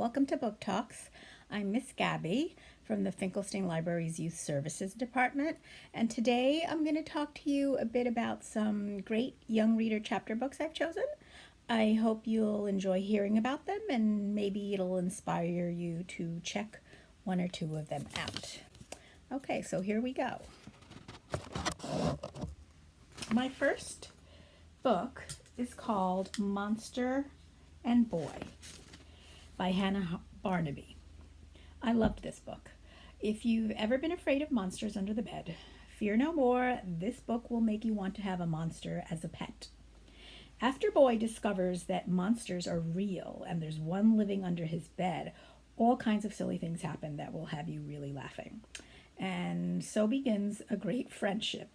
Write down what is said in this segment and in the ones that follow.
Welcome to Book Talks. I'm Miss Gaby from the Finkelstein Library's Youth Services Department, and today I'm going to talk to you a bit about some great young reader chapter books I've chosen. I hope you'll enjoy hearing about them, and maybe it'll inspire you to check one or two of them out. Okay, so here we go. My first book is called Monster and Boy by Hannah Barnaby. I loved this book. If you've ever been afraid of monsters under the bed, fear no more. This book will make you want to have a monster as a pet. After Boy discovers that monsters are real and there's one living under his bed, all kinds of silly things happen that will have you really laughing. And so begins a great friendship.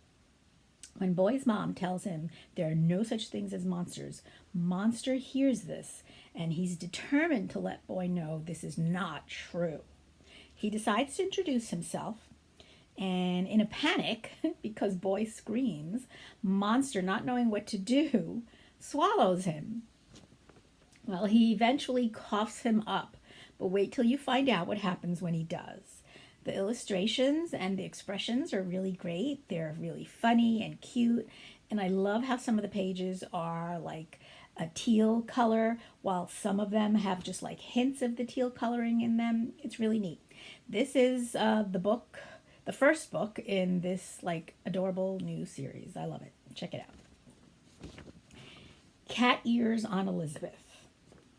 When Boy's mom tells him there are no such things as monsters, Monster hears this, and he's determined to let Boy know this is not true. He decides to introduce himself, and in a panic, because Boy screams, Monster, not knowing what to do, swallows him. Well, he eventually coughs him up, but wait till you find out what happens when he does. The illustrations and the expressions are really great. They're really funny and cute. And I love how some of the pages are like a teal color, while some of them have just like hints of the teal coloring in them. It's really neat. This is the first book in this like adorable new series. I love it. Check it out. Cat Ears on Elizabeth.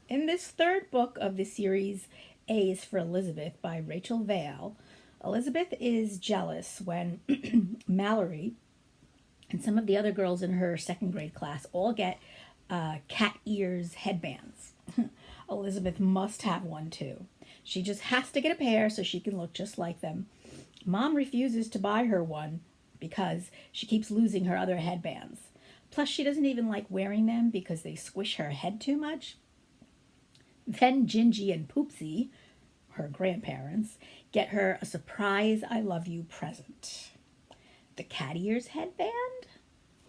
In this third book of the series, A is for Elizabeth by Rachel Vail, Elizabeth is jealous when Mallory and some of the other girls in her second grade class all get cat ears headbands. Elizabeth must have one too. She just has to get a pair so she can look just like them. Mom refuses to buy her one because she keeps losing her other headbands. Plus, she doesn't even like wearing them because they squish her head too much. Then Gingy and Poopsie, her grandparents, get her a surprise I love you present. The cat ears headband?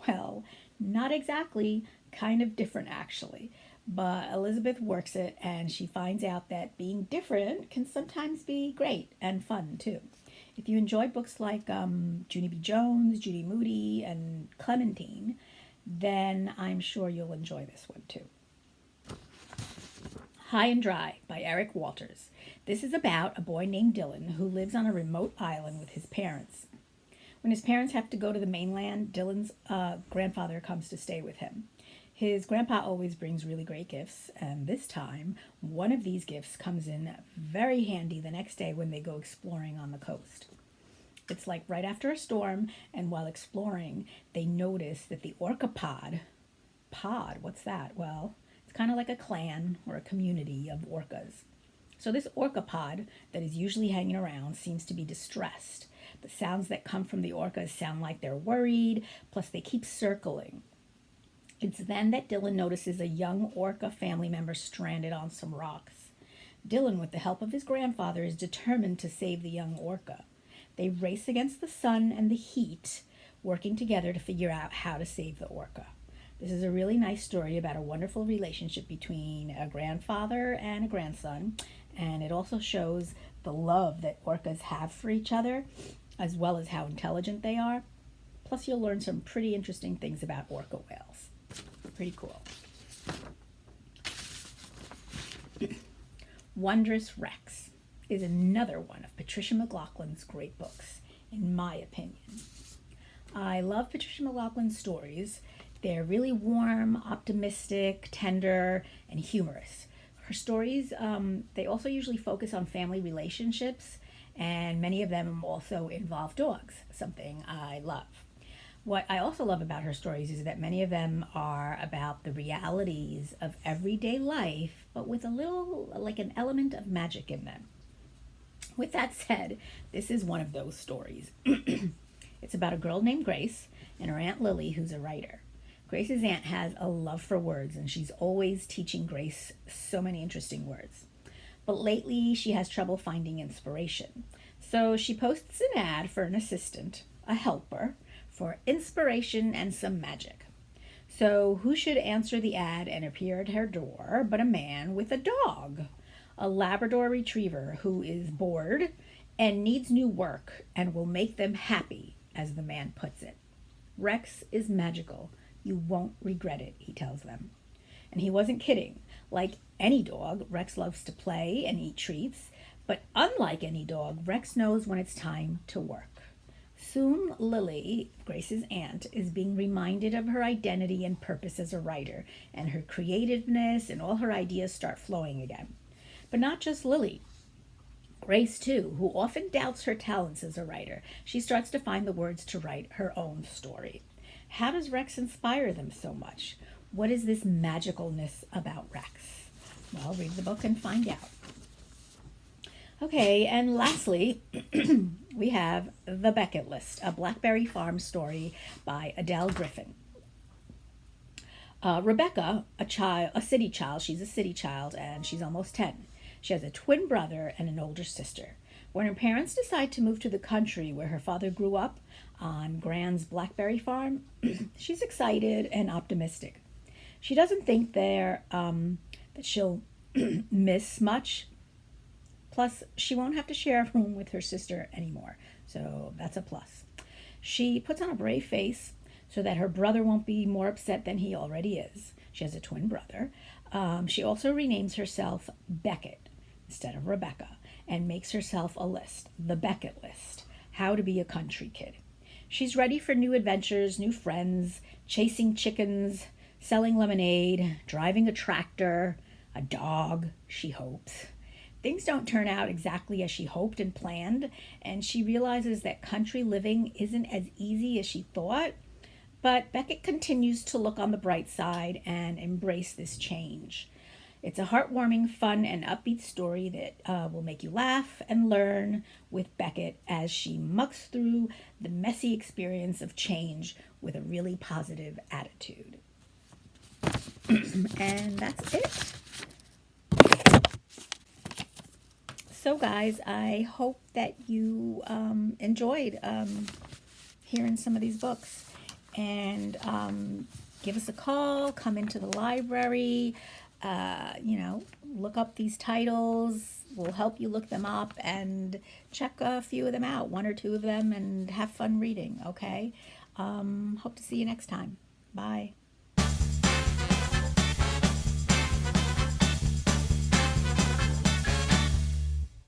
Well, not exactly, kind of different actually. But Elizabeth works it and she finds out that being different can sometimes be great and fun too. If you enjoy books like Junie B. Jones, Judy Moody, and Clementine, then I'm sure you'll enjoy this one too. High and Dry by Eric Walters. This is about a boy named Dylan who lives on a remote island with his parents. When his parents have to go to the mainland, Dylan's grandfather comes to stay with him. His grandpa always brings really great gifts, and this time, one of these gifts comes in very handy the next day when they go exploring on the coast. It's like right after a storm, and while exploring, they notice that the orca pod, what's that? Well, it's kind of like a clan or a community of orcas. So this orca pod that is usually hanging around seems to be distressed. The sounds that come from the orcas sound like they're worried, plus they keep circling. It's then that Dylan notices a young orca family member stranded on some rocks. Dylan, with the help of his grandfather, is determined to save the young orca. They race against the sun and the heat, working together to figure out how to save the orca. This is a really nice story about a wonderful relationship between a grandfather and a grandson, and it also shows the love that orcas have for each other, as well as how intelligent they are. Plus, you'll learn some pretty interesting things about orca whales. Pretty cool. Wondrous Rex is another one of Patricia MacLachlan's great books, in my opinion. I love Patricia MacLachlan's stories. They're really warm, optimistic, tender, and humorous. Her stories, they also usually focus on family relationships, and many of them also involve dogs, something I love. What I also love about her stories is that many of them are about the realities of everyday life, but with a little, like an element of magic in them. With that said, this is one of those stories. It's about a girl named Grace and her Aunt Lily, who's a writer. Grace's aunt has a love for words, and she's always teaching Grace so many interesting words. But lately, she has trouble finding inspiration. So she posts an ad for an assistant, a helper, for inspiration and some magic. So who should answer the ad and appear at her door but a man with a dog? a Labrador retriever who is bored and needs new work and will make them happy, as the man puts it. Rex is magical. You won't regret it, he tells them. And he wasn't kidding. Like any dog, Rex loves to play and eat treats, but unlike any dog, Rex knows when it's time to work. Soon, Lily, Grace's aunt, is being reminded of her identity and purpose as a writer, and her creativeness and all her ideas start flowing again. But not just Lily. Grace, too, who often doubts her talents as a writer. She starts to find the words to write her own story. How does Rex inspire them so much? What is this magicalness about Rex? Well, read the book and find out. Okay, and lastly, we have The Becket List, a Blackberry farm story by Adele Griffin. Rebecca, a city child, she's a city child, and she's almost 10. She has a twin brother and an older sister. When her parents decide to move to the country where her father grew up on Grand's Blackberry farm, she's excited and optimistic. She doesn't think that she'll miss much. Plus, she won't have to share a room with her sister anymore, so that's a plus. She puts on a brave face so that her brother won't be more upset than he already is. She has a twin brother. She also renames herself Becket instead of Rebecca and makes herself a list, the Becket List, how to be a country kid. She's ready for new adventures, new friends, chasing chickens, selling lemonade, driving a tractor, a dog, she hopes. Things don't turn out exactly as she hoped and planned, and she realizes that country living isn't as easy as she thought. But Becket continues to look on the bright side and embrace this change. It's a heartwarming, fun, and upbeat story that will make you laugh and learn with Becket as she mucks through the messy experience of change with a really positive attitude. And that's it. So guys, I hope that you enjoyed hearing some of these books. And give us a call, come into the library, look up these titles. We'll help you look them up and check a few of them out, one or two of them, and have fun reading, okay? Hope to see you next time. Bye.